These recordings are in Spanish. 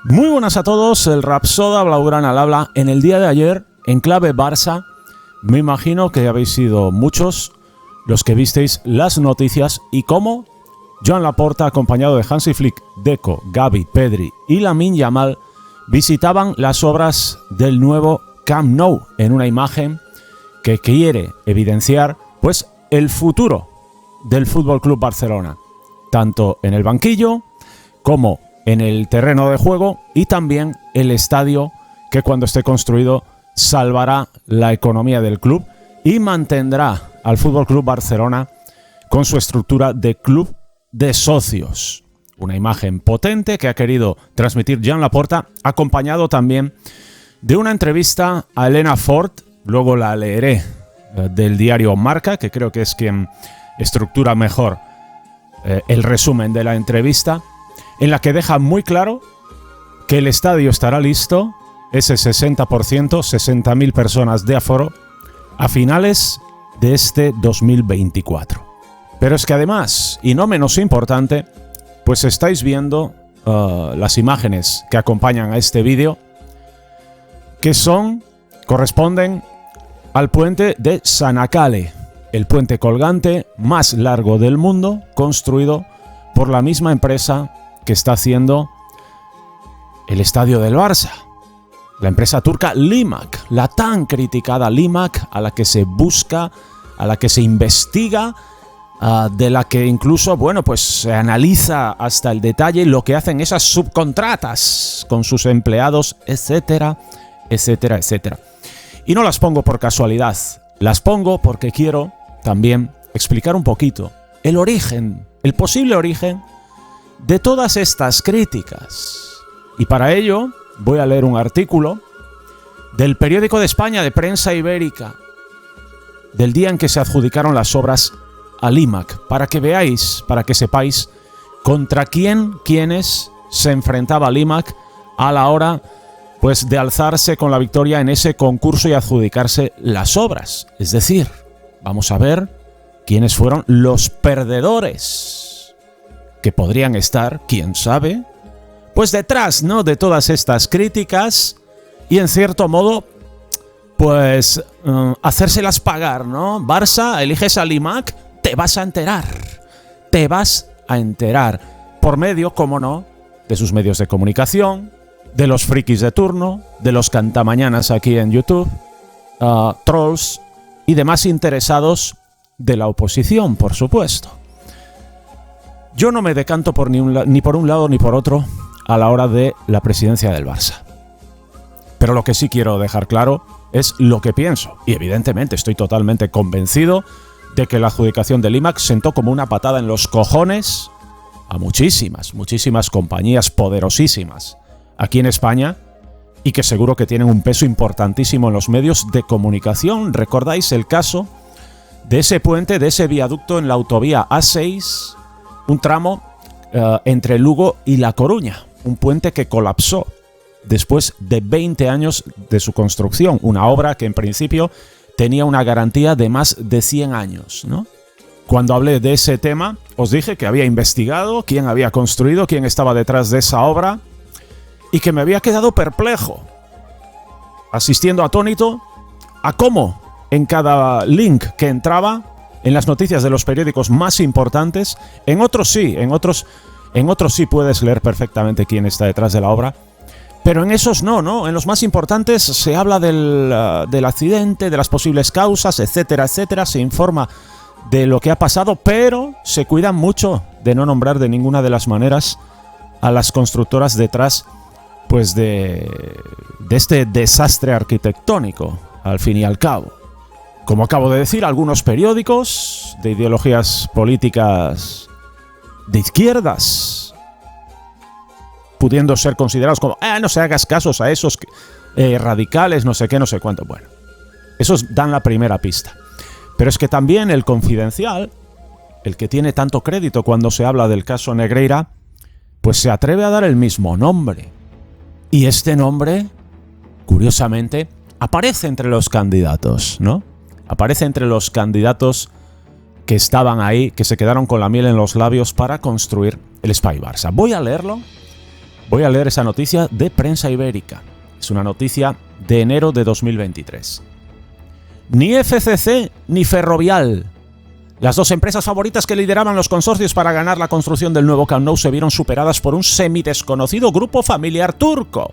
Muy buenas a todos, el Rapsoda Blaugrana al habla. En el día de ayer, en clave Barça, me imagino que habéis sido muchos los que visteis las noticias y cómo Joan Laporta, acompañado de Hansi Flick, Deco, Gavi, Pedri y Lamine Yamal, visitaban las obras del nuevo Camp Nou en una imagen que quiere evidenciar pues el futuro del Fútbol Club Barcelona, tanto en el banquillo como en el terreno de juego, y también el estadio que cuando esté construido salvará la economía del club y mantendrá al Fútbol Club Barcelona con su estructura de club de socios. Una imagen potente que ha querido transmitir Joan Laporta, acompañado también de una entrevista a Elena Ford, luego la leeré, del diario Marca, que creo que es quien estructura mejor el resumen de la entrevista, en la que deja muy claro que el estadio estará listo, ese 60%, 60.000 personas de aforo, a finales de este 2024. Pero es que además, y no menos importante, pues estáis viendo las imágenes que acompañan a este vídeo, que corresponden al puente de Sanacale, el puente colgante más largo del mundo, construido por la misma empresa que está haciendo el estadio del Barça. La empresa turca Limak, la tan criticada Limak, a la que se busca, a la que se investiga, de la que incluso, pues se analiza hasta el detalle lo que hacen esas subcontratas con sus empleados, etcétera, etcétera, etcétera. Y no las pongo por casualidad, las pongo porque quiero también explicar un poquito el origen, el posible origen de todas estas críticas. Y para ello voy a leer un artículo del Periódico de España de Prensa Ibérica, del día en que se adjudicaron las obras a Limak, para que veáis, para que sepáis contra quiénes se enfrentaba Limak a la hora pues de alzarse con la victoria en ese concurso y adjudicarse las obras. Es decir, vamos a ver quiénes fueron los perdedores, que podrían estar, quién sabe, pues detrás, ¿no?, de todas estas críticas y en cierto modo pues hacérselas pagar, ¿no? Barça, eliges a Limak, te vas a enterar por medio, cómo no, de sus medios de comunicación, de los frikis de turno, de los cantamañanas aquí en YouTube, trolls y demás interesados de la oposición, por supuesto. Yo no me decanto por ni por un lado ni por otro a la hora de la presidencia del Barça. Pero lo que sí quiero dejar claro es lo que pienso. Y evidentemente estoy totalmente convencido de que la adjudicación de Limak sentó como una patada en los cojones a muchísimas compañías poderosísimas aquí en España y que seguro que tienen un peso importantísimo en los medios de comunicación. ¿Recordáis el caso de ese puente, de ese viaducto en la autovía A6, un tramo entre Lugo y La Coruña? Un puente que colapsó después de 20 años de su construcción, una obra que en principio tenía una garantía de más de 100 años, ¿no? Cuando hablé de ese tema, os dije que había investigado quién había construido, quién estaba detrás de esa obra, y que me había quedado perplejo, asistiendo atónito a cómo en cada link que entraba en las noticias de los periódicos más importantes, en otros sí puedes leer perfectamente quién está detrás de la obra, pero en esos no, en los más importantes se habla del accidente, de las posibles causas, etcétera, etcétera, se informa de lo que ha pasado, pero se cuidan mucho de no nombrar de ninguna de las maneras a las constructoras detrás pues de este desastre arquitectónico, al fin y al cabo. Como acabo de decir, algunos periódicos de ideologías políticas de izquierdas, pudiendo ser considerados como no se hagas casos a esos radicales, no sé qué, no sé cuánto. Bueno, esos dan la primera pista. Pero es que también El Confidencial, el que tiene tanto crédito cuando se habla del caso Negreira, pues se atreve a dar el mismo nombre. Y este nombre, curiosamente, aparece entre los candidatos, ¿no? Aparece entre los candidatos que estaban ahí, que se quedaron con la miel en los labios para construir el Espai Barça. Voy a leerlo Voy a leer esa noticia de Prensa Ibérica. Es una noticia de enero de 2023. Ni FCC ni Ferrovial, las dos empresas favoritas que lideraban los consorcios para ganar la construcción del nuevo Camp Nou, se vieron superadas por un semidesconocido grupo familiar turco,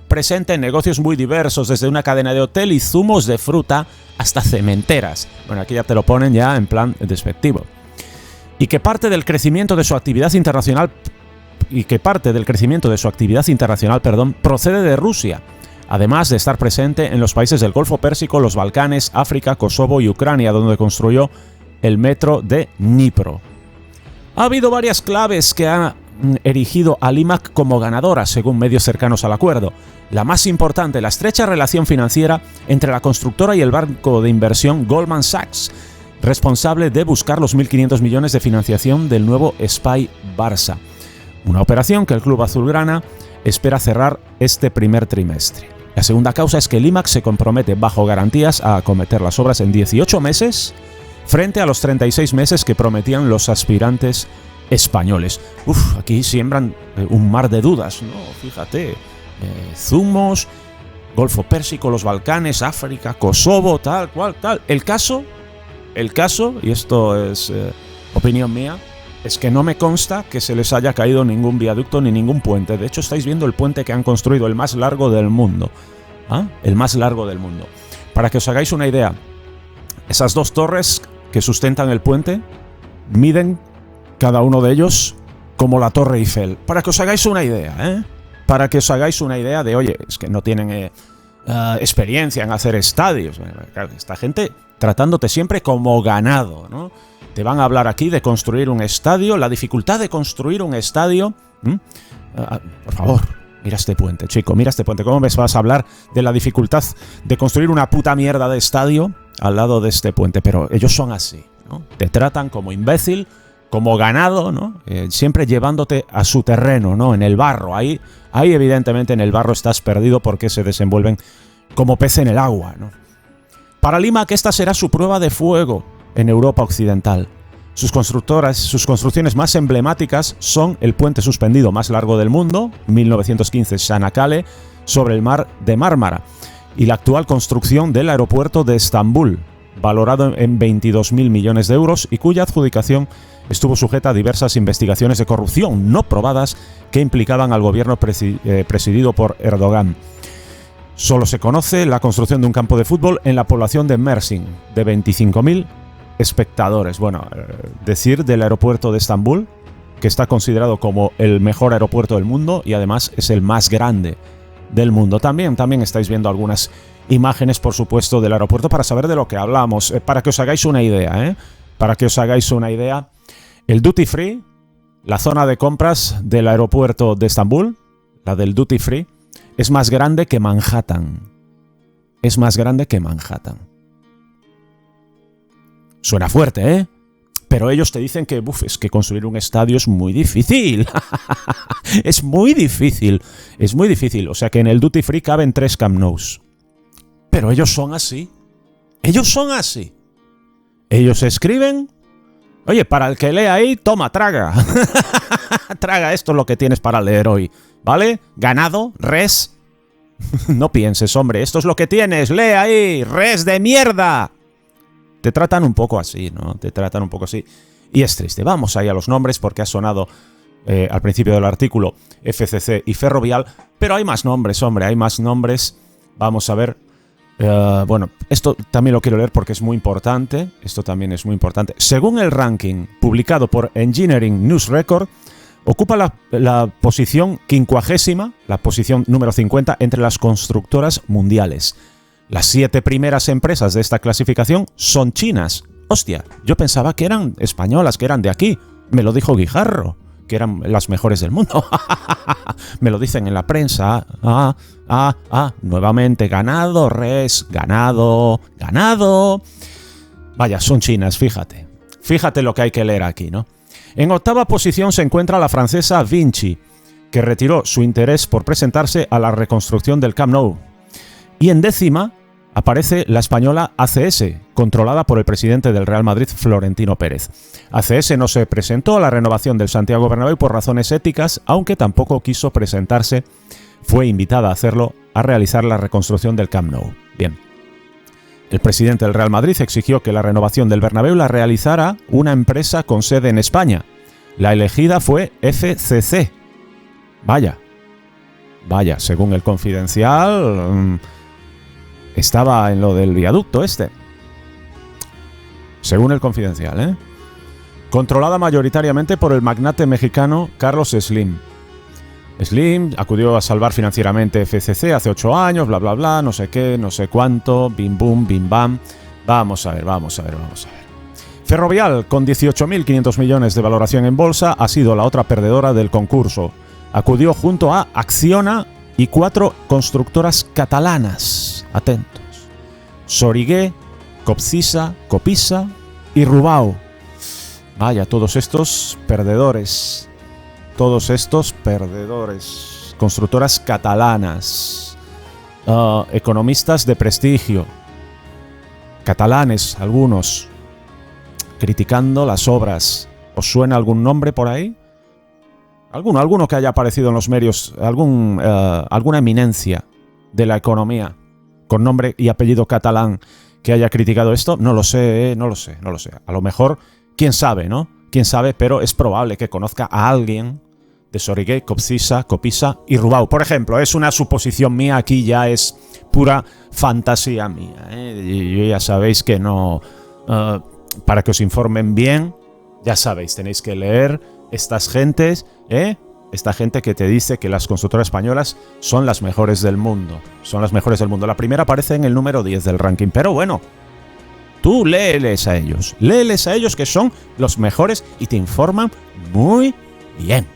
presente en negocios muy diversos, desde una cadena de hotel y zumos de fruta hasta cementeras. Bueno, aquí ya te lo ponen ya en plan despectivo. Y que parte del crecimiento de su actividad internacional procede de Rusia, además de estar presente en los países del Golfo Pérsico, los Balcanes, África, Kosovo y Ucrania, donde construyó el metro de Dnipro. Ha habido varias claves que han erigido a Limak como ganadora, según medios cercanos al acuerdo. La más importante, la estrecha relación financiera entre la constructora y el banco de inversión Goldman Sachs, responsable de buscar los 1.500 millones de financiación del nuevo Espai Barça. Una operación que el club azulgrana espera cerrar este primer trimestre. La segunda causa es que Limak se compromete bajo garantías a acometer las obras en 18 meses frente a los 36 meses que prometían los aspirantes españoles. Aquí siembran un mar de dudas, ¿no? Fíjate, zumos, Golfo Pérsico, los Balcanes, África, Kosovo, tal cual, tal. El caso, y esto es opinión mía, es que no me consta que se les haya caído ningún viaducto ni ningún puente. De hecho, estáis viendo el puente que han construido, el más largo del mundo. El más largo del mundo. Para que os hagáis una idea, esas dos torres que sustentan el puente miden cada uno de ellos como la Torre Eiffel. Para que os hagáis una idea, Para que os hagáis una idea de, oye, es que no tienen experiencia en hacer estadios. Esta gente tratándote siempre como ganado, ¿no? Te van a hablar aquí de construir un estadio, la dificultad de construir un estadio. Por favor, mira este puente, chico, mira este puente. ¿Cómo me vas a hablar de la dificultad de construir una puta mierda de estadio al lado de este puente? Pero ellos son así, ¿no? Te tratan como imbécil, como ganado, ¿no? Siempre llevándote a su terreno, ¿no? En el barro. Ahí evidentemente en el barro estás perdido porque se desenvuelven como pez en el agua, ¿no? Para Limak esta será su prueba de fuego en Europa Occidental. Sus construcciones más emblemáticas son el puente suspendido más largo del mundo, 1915 Çanakkale, sobre el mar de Mármara, y la actual construcción del aeropuerto de Estambul, valorado en 22.000 millones de euros y cuya adjudicación estuvo sujeta a diversas investigaciones de corrupción no probadas que implicaban al gobierno presidido por Erdogan. Solo se conoce la construcción de un campo de fútbol en la población de Mersin, de 25.000 espectadores. Bueno, decir del aeropuerto de Estambul, que está considerado como el mejor aeropuerto del mundo y además es el más grande del mundo. También estáis viendo algunas imágenes, por supuesto, del aeropuerto para saber de lo que hablamos, para que os hagáis una idea, Para que os hagáis una idea, el Duty Free, la zona de compras del aeropuerto de Estambul, la del Duty Free, es más grande que Manhattan. Es más grande que Manhattan. Suena fuerte, Pero ellos te dicen que, es que construir un estadio es muy difícil. Es muy difícil. Es muy difícil. O sea que en el Duty Free caben 3 Camp Nous. Pero ellos son así. Ellos son así. Ellos escriben. Oye, para el que lea ahí, toma, traga. Traga, esto es lo que tienes para leer hoy. ¿Vale? Ganado, res. No pienses, hombre, esto es lo que tienes. Lee ahí, res de mierda. Te tratan un poco así, ¿no? Te tratan un poco así. Y es triste. Vamos ahí a los nombres porque ha sonado al principio del artículo FCC y Ferrovial. Pero hay más nombres, hombre, hay más nombres. Vamos a ver. Bueno, esto también lo quiero leer porque es muy importante. Esto también es muy importante. Según el ranking publicado por Engineering News Record, ocupa la posición 50ª, la posición número 50 entre las constructoras mundiales. Las 7 primeras empresas de esta clasificación son chinas. Hostia, yo pensaba que eran españolas, que eran de aquí. Me lo dijo Guijarro, que eran las mejores del mundo. Me lo dicen en la prensa. Nuevamente ganado, res, ganado. Vaya, son chinas, fíjate. Fíjate lo que hay que leer aquí, ¿no? En 8ª posición se encuentra la francesa Vinci, que retiró su interés por presentarse a la reconstrucción del Camp Nou. Y en 10ª aparece la española ACS, controlada por el presidente del Real Madrid, Florentino Pérez. ACS no se presentó a la renovación del Santiago Bernabéu por razones éticas, aunque tampoco quiso presentarse. Fue invitada a hacerlo a realizar la reconstrucción del Camp Nou. Bien. El presidente del Real Madrid exigió que la renovación del Bernabéu la realizara una empresa con sede en España. La elegida fue FCC. Vaya, según el Confidencial, estaba en lo del viaducto este. Según el Confidencial, ¿eh? Controlada mayoritariamente por el magnate mexicano Carlos Slim. Slim acudió a salvar financieramente FCC hace 8 años, bla, bla, bla, no sé qué, no sé cuánto, bim, bum, bim, bam. Vamos a ver. Ferrovial, con 18.500 millones de valoración en bolsa, ha sido la otra perdedora del concurso. Acudió junto a Acciona y 4 constructoras catalanas. Atentos. Sorigué, Copcisa, Copisa y Rubau. Vaya, todos estos perdedores. Constructoras catalanas. Economistas de prestigio. Catalanes, algunos. Criticando las obras. ¿Os suena algún nombre por ahí? Alguno que haya aparecido en los medios, alguna eminencia de la economía con nombre y apellido catalán que haya criticado esto, no lo sé. A lo mejor, quién sabe, ¿no? Quién sabe, pero es probable que conozca a alguien de Sorigué, Copcisa, Copisa y Rubau. Por ejemplo, es una suposición mía, aquí ya es pura fantasía mía, ¿eh? Yo ya sabéis que no... para que os informen bien, ya sabéis, tenéis que leer estas gentes, esta gente que te dice que las constructoras españolas son las mejores del mundo. La primera aparece en el número 10 del ranking, pero bueno, tú léeles a ellos que son los mejores y te informan muy bien.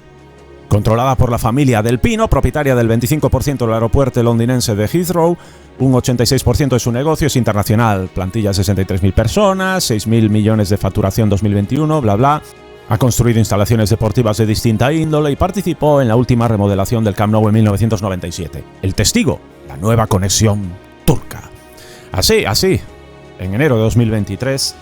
Controlada por la familia Del Pino, propietaria del 25% del aeropuerto londinense de Heathrow, un 86% de su negocio es internacional. Plantilla 63.000 personas, 6.000 millones de facturación 2021, bla bla. Ha construido instalaciones deportivas de distinta índole y participó en la última remodelación del Camp Nou en 1997. El testigo, la nueva conexión turca. Así, en enero de 2023,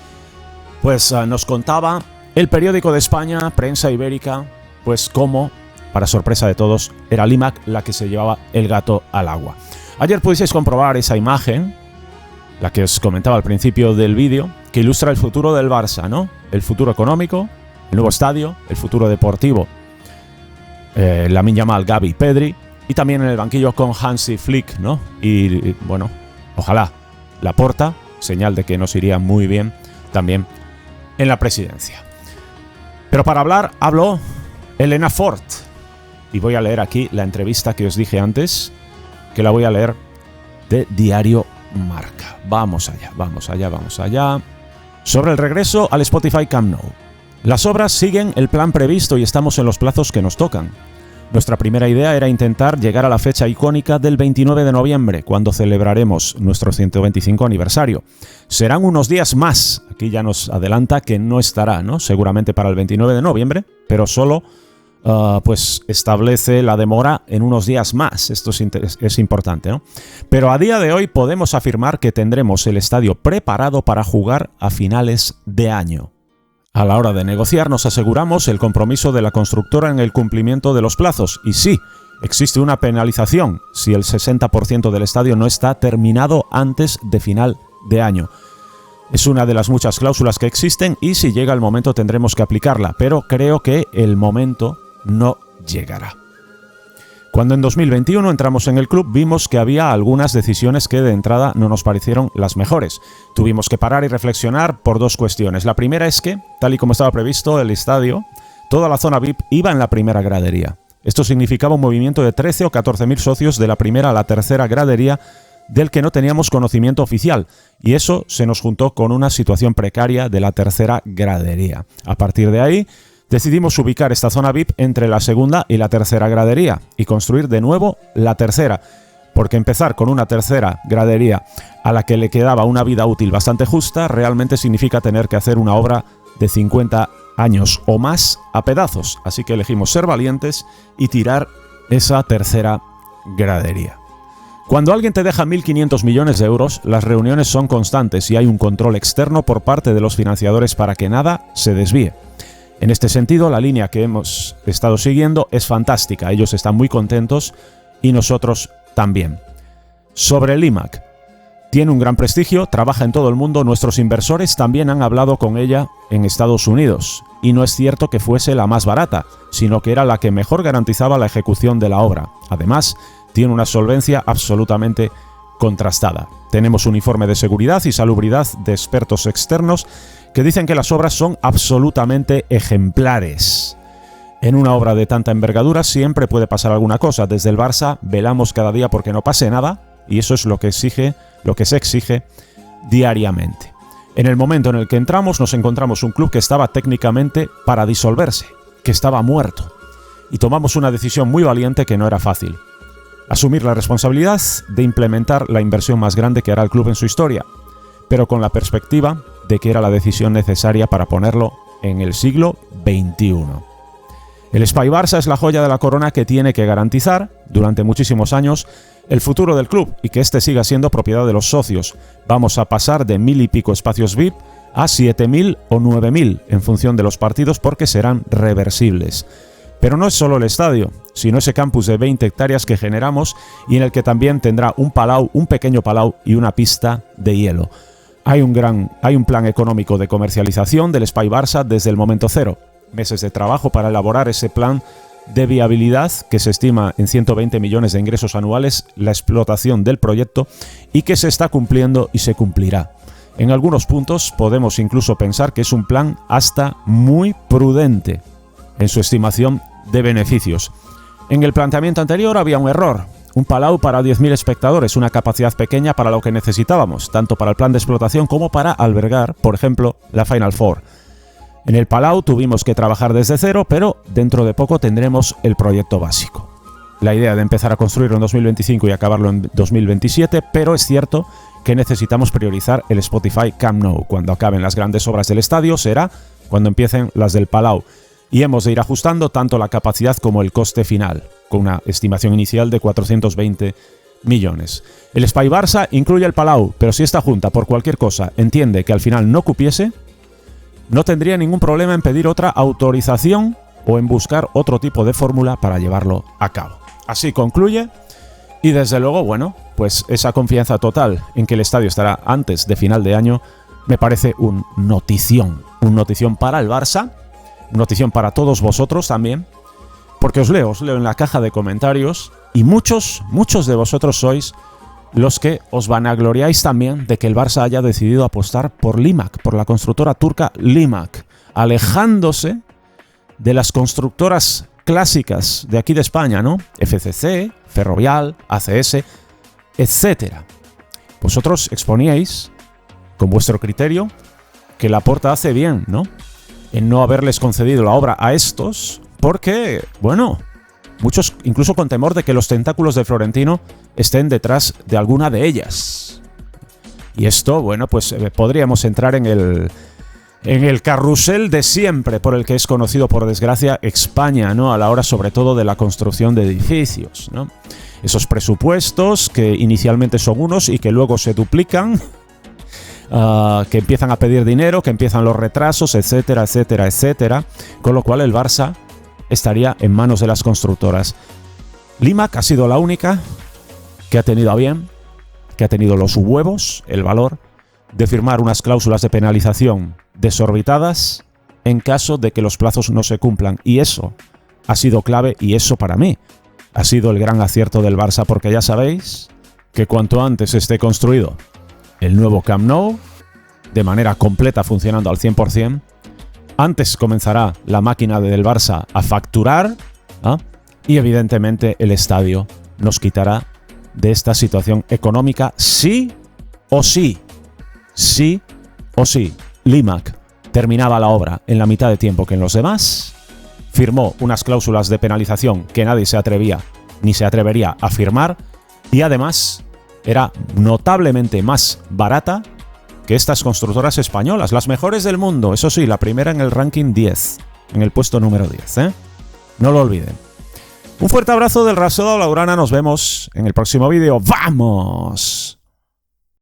pues nos contaba el periódico de España, Prensa Ibérica, pues cómo, para sorpresa de todos, era Limac la que se llevaba el gato al agua. Ayer pudisteis comprobar esa imagen, la que os comentaba al principio del vídeo, que ilustra el futuro del Barça, ¿no? El futuro económico, el nuevo estadio, el futuro deportivo, Lamine Yamal, Gavi, Pedri, y también en el banquillo con Hansi Flick, ¿no? Y bueno, ojalá Laporta, señal de que nos iría muy bien también en la presidencia. Pero para hablar, habló Elena Fort. Y voy a leer aquí la entrevista que os dije antes, que la voy a leer de Diario Marca. Vamos allá. Sobre el regreso al Spotify Camp Nou. Las obras siguen el plan previsto y estamos en los plazos que nos tocan. Nuestra primera idea era intentar llegar a la fecha icónica del 29 de noviembre, cuando celebraremos nuestro 125 aniversario. Serán unos días más. Aquí ya nos adelanta que no estará, ¿no? Seguramente para el 29 de noviembre, pero solo pues establece la demora en unos días más. Esto es importante, ¿no? Pero a día de hoy podemos afirmar que tendremos el estadio preparado para jugar a finales de año. A la hora de negociar nos aseguramos el compromiso de la constructora en el cumplimiento de los plazos. Y sí, existe una penalización si el 60% del estadio no está terminado antes de final de año. Es una de las muchas cláusulas que existen y si llega el momento tendremos que aplicarla, pero creo que el momento no llegará. Cuando en 2021 entramos en el club vimos que había algunas decisiones que de entrada no nos parecieron las mejores. Tuvimos que parar y reflexionar por dos cuestiones. La primera es que, tal y como estaba previsto el estadio, toda la zona VIP iba en la primera gradería. Esto significaba un movimiento de 13 o 14.000 socios de la primera a la tercera gradería del que no teníamos conocimiento oficial, y eso se nos juntó con una situación precaria de la tercera gradería. A partir de ahí, decidimos ubicar esta zona VIP entre la segunda y la tercera gradería y construir de nuevo la tercera, porque empezar con una tercera gradería a la que le quedaba una vida útil bastante justa realmente significa tener que hacer una obra de 50 años o más a pedazos, así que elegimos ser valientes y tirar esa tercera gradería. Cuando alguien te deja 1.500 millones de euros, las reuniones son constantes y hay un control externo por parte de los financiadores para que nada se desvíe. En este sentido, la línea que hemos estado siguiendo es fantástica. Ellos están muy contentos y nosotros también. Sobre el IMAC. Tiene un gran prestigio, trabaja en todo el mundo. Nuestros inversores también han hablado con ella en Estados Unidos. Y no es cierto que fuese la más barata, sino que era la que mejor garantizaba la ejecución de la obra. Además, tiene una solvencia absolutamente contrastada. Tenemos un informe de seguridad y salubridad de expertos externos que dicen que las obras son absolutamente ejemplares. En una obra de tanta envergadura siempre puede pasar alguna cosa. Desde el Barça velamos cada día porque no pase nada, y eso es lo que se exige diariamente. En el momento en el que entramos nos encontramos un club que estaba técnicamente para disolverse, que estaba muerto, y tomamos una decisión muy valiente que no era fácil. Asumir la responsabilidad de implementar la inversión más grande que hará el club en su historia, pero con la perspectiva de que era la decisión necesaria para ponerlo en el siglo XXI. El Espai Barça es la joya de la corona que tiene que garantizar, durante muchísimos años, el futuro del club y que éste siga siendo propiedad de los socios. Vamos a pasar de 1.000 y pico espacios VIP a 7.000 o 9.000 en función de los partidos porque serán reversibles. Pero no es solo el estadio, sino ese campus de 20 hectáreas que generamos y en el que también tendrá un palau, un pequeño palau y una pista de hielo. Hay un plan económico de comercialización del Espai Barça desde el momento cero. Meses de trabajo para elaborar ese plan de viabilidad que se estima en 120 millones de ingresos anuales la explotación del proyecto y que se está cumpliendo y se cumplirá. En algunos puntos podemos incluso pensar que es un plan hasta muy prudente en su estimación de beneficios. En el planteamiento anterior había un error. Un palau para 10.000 espectadores, una capacidad pequeña para lo que necesitábamos, tanto para el plan de explotación como para albergar, por ejemplo, la Final Four. En el palau tuvimos que trabajar desde cero, pero dentro de poco tendremos el proyecto básico. La idea de empezar a construirlo en 2025 y acabarlo en 2027, pero es cierto que necesitamos priorizar el Spotify Camp Nou. Cuando acaben las grandes obras del estadio será cuando empiecen las del palau. Y hemos de ir ajustando tanto la capacidad como el coste final, con una estimación inicial de 420 millones. El Espai Barça incluye el palau, pero si esta junta por cualquier cosa entiende que al final no cupiese, no tendría ningún problema en pedir otra autorización o en buscar otro tipo de fórmula para llevarlo a cabo. Así concluye y desde luego, bueno, pues esa confianza total en que el estadio estará antes de final de año me parece un notición para el Barça, notición para todos vosotros también, porque os leo en la caja de comentarios y muchos de vosotros sois los que os vanagloriáis también de que el Barça haya decidido apostar por Limac, por la constructora turca Limac, alejándose de las constructoras clásicas de aquí de España, ¿no? FCC, Ferrovial, ACS, etcétera. Vosotros exponíais, con vuestro criterio, que Laporta hace bien, ¿no?, en no haberles concedido la obra a estos, porque, bueno, muchos incluso con temor de que los tentáculos de Florentino estén detrás de alguna de ellas. Y esto, bueno, pues podríamos entrar en el carrusel de siempre por el que es conocido, por desgracia, España, ¿no?, a la hora sobre todo de la construcción de edificios, ¿no? Esos presupuestos que inicialmente son unos y que luego se duplican, que empiezan a pedir dinero, que empiezan los retrasos, etcétera, etcétera, etcétera, con lo cual el Barça estaría en manos de las constructoras. Limac ha sido la única que ha tenido a bien, que ha tenido los huevos, el valor, de firmar unas cláusulas de penalización desorbitadas en caso de que los plazos no se cumplan. Y eso ha sido clave y eso para mí ha sido el gran acierto del Barça, porque ya sabéis que cuanto antes esté construido el nuevo Camp Nou, de manera completa, funcionando al 100%, antes comenzará la máquina del Barça a facturar, ¿ah?, y evidentemente el estadio nos quitará de esta situación económica sí o sí. Sí o sí. Limac terminaba la obra en la mitad de tiempo que en los demás, firmó unas cláusulas de penalización que nadie se atrevía ni se atrevería a firmar y además era notablemente más barata que estas constructoras españolas, las mejores del mundo, eso sí, la primera en el ranking 10, en el puesto número 10, ¿eh? No lo olviden. Un fuerte abrazo del Rapsoda Blaugrana. Nos vemos en el próximo vídeo. ¡Vamos!